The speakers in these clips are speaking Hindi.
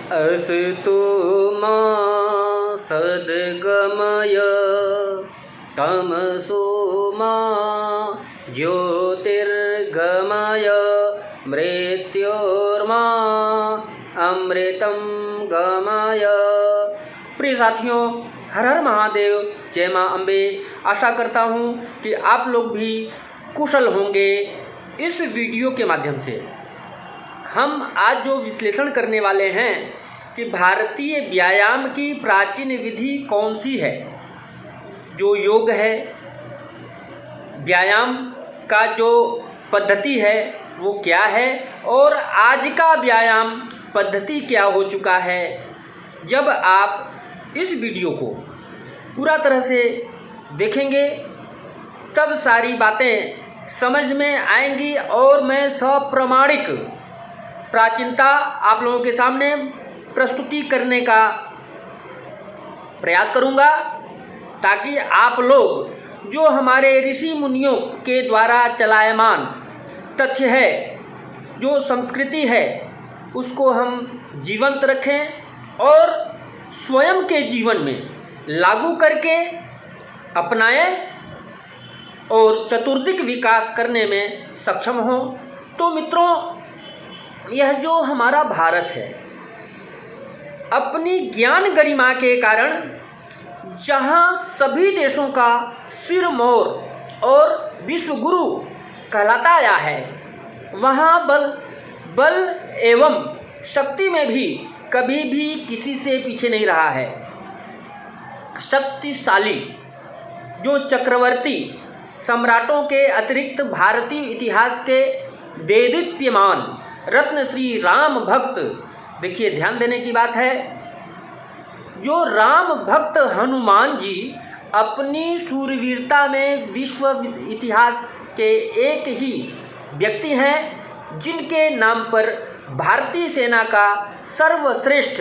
अस्तु मा सद्गमय तमसो मा ज्योतिर्गमय मृत्योर्मा अमृतं गमय। प्रिय साथियों, हर हर महादेव, जय माँ अम्बे। आशा करता हूँ कि आप लोग भी कुशल होंगे। इस वीडियो के माध्यम से हम आज जो विश्लेषण करने वाले हैं कि भारतीय व्यायाम की प्राचीन विधि कौन सी है। जो योग है, व्यायाम का जो पद्धति है वो क्या है, और आज का व्यायाम पद्धति क्या हो चुका है। जब आप इस वीडियो को पूरा तरह से देखेंगे तब सारी बातें समझ में आएंगी और मैं सप्रमाणिक प्राचीनता आप लोगों के सामने प्रस्तुति करने का प्रयास करूंगा, ताकि आप लोग जो हमारे ऋषि मुनियों के द्वारा चलायमान तथ्य है, जो संस्कृति है, उसको हम जीवंत रखें और स्वयं के जीवन में लागू करके अपनाएं और चतुर्दिक विकास करने में सक्षम हों। तो मित्रों, यह जो हमारा भारत है, अपनी ज्ञान गरिमा के कारण जहाँ सभी देशों का सिरमौर और विश्व गुरु कहलाता आया है, वहाँ बल एवं शक्ति में भी कभी भी किसी से पीछे नहीं रहा है। शक्तिशाली जो चक्रवर्ती सम्राटों के अतिरिक्त भारतीय इतिहास के देदीप्यमान रत्न श्री राम भक्त, देखिए ध्यान देने की बात है, जो राम भक्त हनुमान जी अपनी शूरवीरता में विश्व इतिहास के एक ही व्यक्ति हैं, जिनके नाम पर भारतीय सेना का सर्वश्रेष्ठ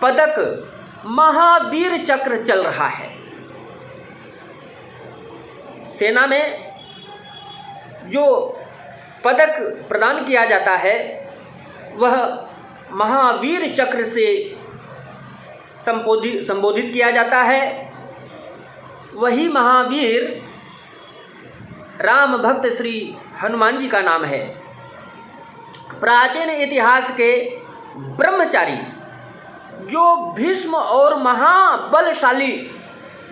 पदक महावीर चक्र चल रहा है। सेना में जो पदक प्रदान किया जाता है वह महावीर चक्र से संबोधित किया जाता है। वही महावीर राम भक्त श्री हनुमान जी का नाम है। प्राचीन इतिहास के ब्रह्मचारी जो भीष्म और महाबलशाली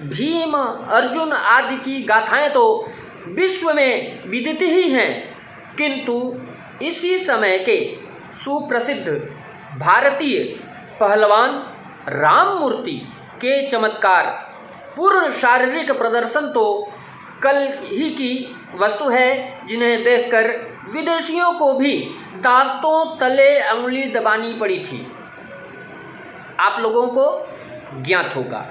भीम अर्जुन आदि की गाथाएं तो विश्व में विदित ही हैं, किंतु इसी समय के सुप्रसिद्ध भारतीय पहलवान राममूर्ति के चमत्कार पूर्ण शारीरिक प्रदर्शन तो कल ही की वस्तु है, जिन्हें देखकर विदेशियों को भी दांतों तले अंगुली दबानी पड़ी थी। आप लोगों को ज्ञात होगा,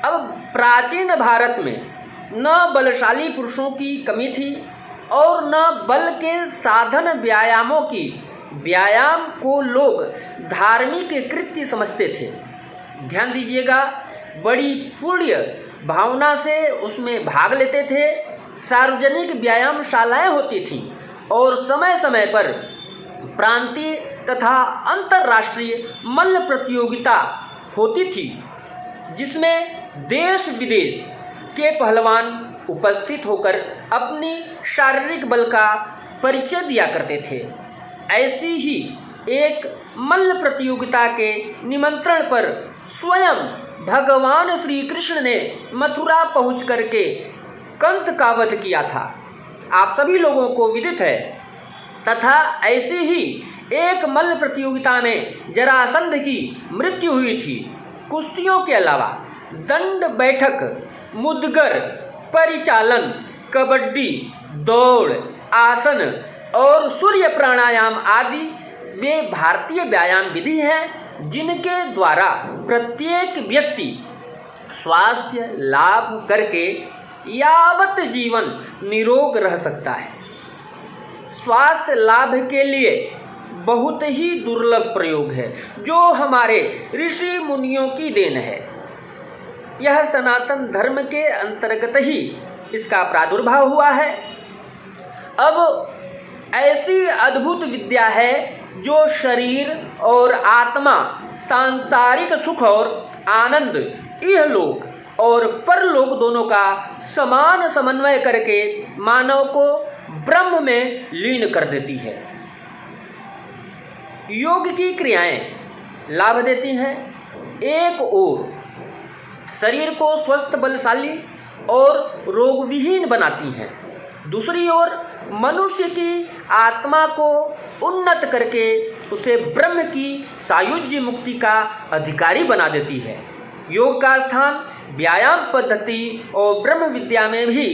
अब प्राचीन भारत में न बलशाली पुरुषों की कमी थी और न बल के साधन व्यायामों की। व्यायाम को लोग धार्मिक कृत्य समझते थे। ध्यान दीजिएगा, बड़ी पुण्य भावना से उसमें भाग लेते थे। सार्वजनिक व्यायामशालाएं होती थीं और समय समय पर प्रांतीय तथा अंतर्राष्ट्रीय मल्ल प्रतियोगिता होती थी, जिसमें देश विदेश के पहलवान उपस्थित होकर अपनी शारीरिक बल का परिचय दिया करते थे। ऐसी ही एक मल्ल प्रतियोगिता के निमंत्रण पर स्वयं भगवान श्री कृष्ण ने मथुरा पहुंच करके कंस का वध किया था, आप सभी लोगों को विदित है। तथा ऐसी ही एक मल्ल प्रतियोगिता में जरासंध की मृत्यु हुई थी। कुश्तियों के अलावा दंड बैठक, मुदगर, परिचालन, कबड्डी, दौड़, आसन और सूर्य प्राणायाम आदि वे भारतीय व्यायाम विधि हैं, जिनके द्वारा प्रत्येक व्यक्ति स्वास्थ्य लाभ करके यावत जीवन निरोग रह सकता है। स्वास्थ्य लाभ के लिए बहुत ही दुर्लभ प्रयोग है, जो हमारे ऋषि मुनियों की देन है। यह सनातन धर्म के अंतर्गत ही इसका प्रादुर्भाव हुआ है। अब ऐसी अद्भुत विद्या है जो शरीर और आत्मा, सांसारिक सुख और आनंद, इहलोक और परलोक दोनों का समान समन्वय करके मानव को ब्रह्म में लीन कर देती है। योग की क्रियाएं लाभ देती हैं। एक ओर शरीर को स्वस्थ, बलशाली और रोग विहीन बनाती हैं, दूसरी ओर मनुष्य की आत्मा को उन्नत करके उसे ब्रह्म की सायुज्य मुक्ति का अधिकारी बना देती है। योग का स्थान व्यायाम पद्धति और ब्रह्म विद्या में भी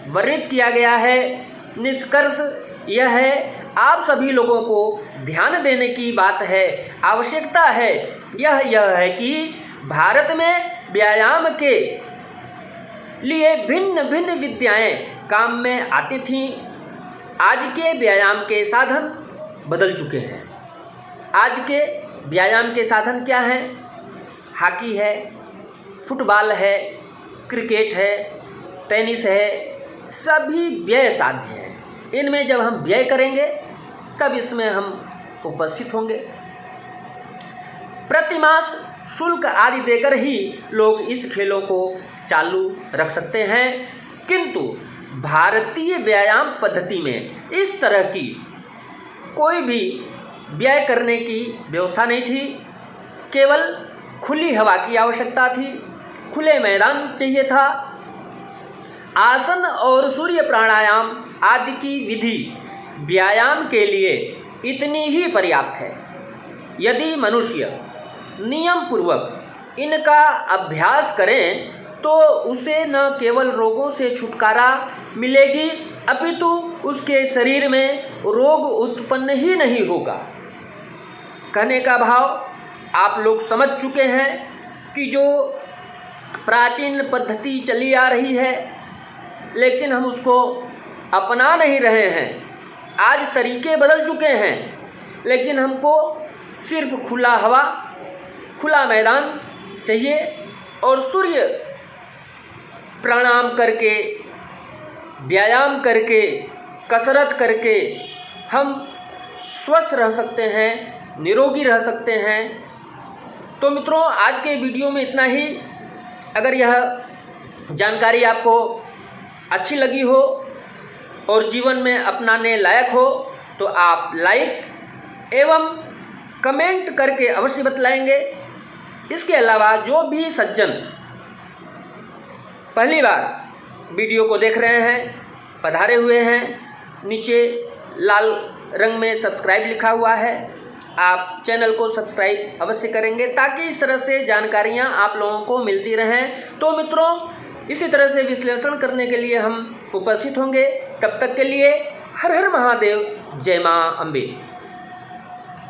वर्णित किया गया है। निष्कर्ष यह है, आप सभी लोगों को ध्यान देने की बात है, आवश्यकता है यह है कि भारत में व्यायाम के लिए भिन्न भिन्न विद्याएं काम में आती थीं। आज के व्यायाम के साधन बदल चुके हैं। आज के व्यायाम के साधन क्या हैं? हॉकी है, फुटबॉल है, क्रिकेट है, टेनिस है, सभी व्यय साध्य हैं। इनमें जब हम व्यय करेंगे तब इसमें हम उपस्थित होंगे। प्रतिमास शुल्क आदि देकर ही लोग इस खेलों को चालू रख सकते हैं, किंतु भारतीय व्यायाम पद्धति में इस तरह की कोई भी व्यय करने की व्यवस्था नहीं थी। केवल खुली हवा की आवश्यकता थी, खुले मैदान चाहिए था। आसन और सूर्य प्राणायाम आदि की विधि व्यायाम के लिए इतनी ही पर्याप्त है। यदि मनुष्य नियम पूर्वक इनका अभ्यास करें तो उसे न केवल रोगों से छुटकारा मिलेगी, अपितु उसके शरीर में रोग उत्पन्न ही नहीं होगा। कहने का भाव आप लोग समझ चुके हैं कि जो प्राचीन पद्धति चली आ रही है, लेकिन हम उसको अपना नहीं रहे हैं। आज तरीके बदल चुके हैं, लेकिन हमको सिर्फ खुला हवा, खुला मैदान चाहिए और सूर्य प्राणायाम करके, व्यायाम करके, कसरत करके हम स्वस्थ रह सकते हैं, निरोगी रह सकते हैं। तो मित्रों, आज के वीडियो में इतना ही। अगर यह जानकारी आपको अच्छी लगी हो और जीवन में अपनाने लायक हो तो आप लाइक एवं कमेंट करके अवश्य बतलाएंगे। इसके अलावा जो भी सज्जन पहली बार वीडियो को देख रहे हैं, पधारे हुए हैं, नीचे लाल रंग में सब्सक्राइब लिखा हुआ है, आप चैनल को सब्सक्राइब अवश्य करेंगे ताकि इस तरह से जानकारियां आप लोगों को मिलती रहें। तो मित्रों, इसी तरह से विश्लेषण करने के लिए हम उपस्थित होंगे। तब तक के लिए हर हर महादेव, जय मां अम्बे।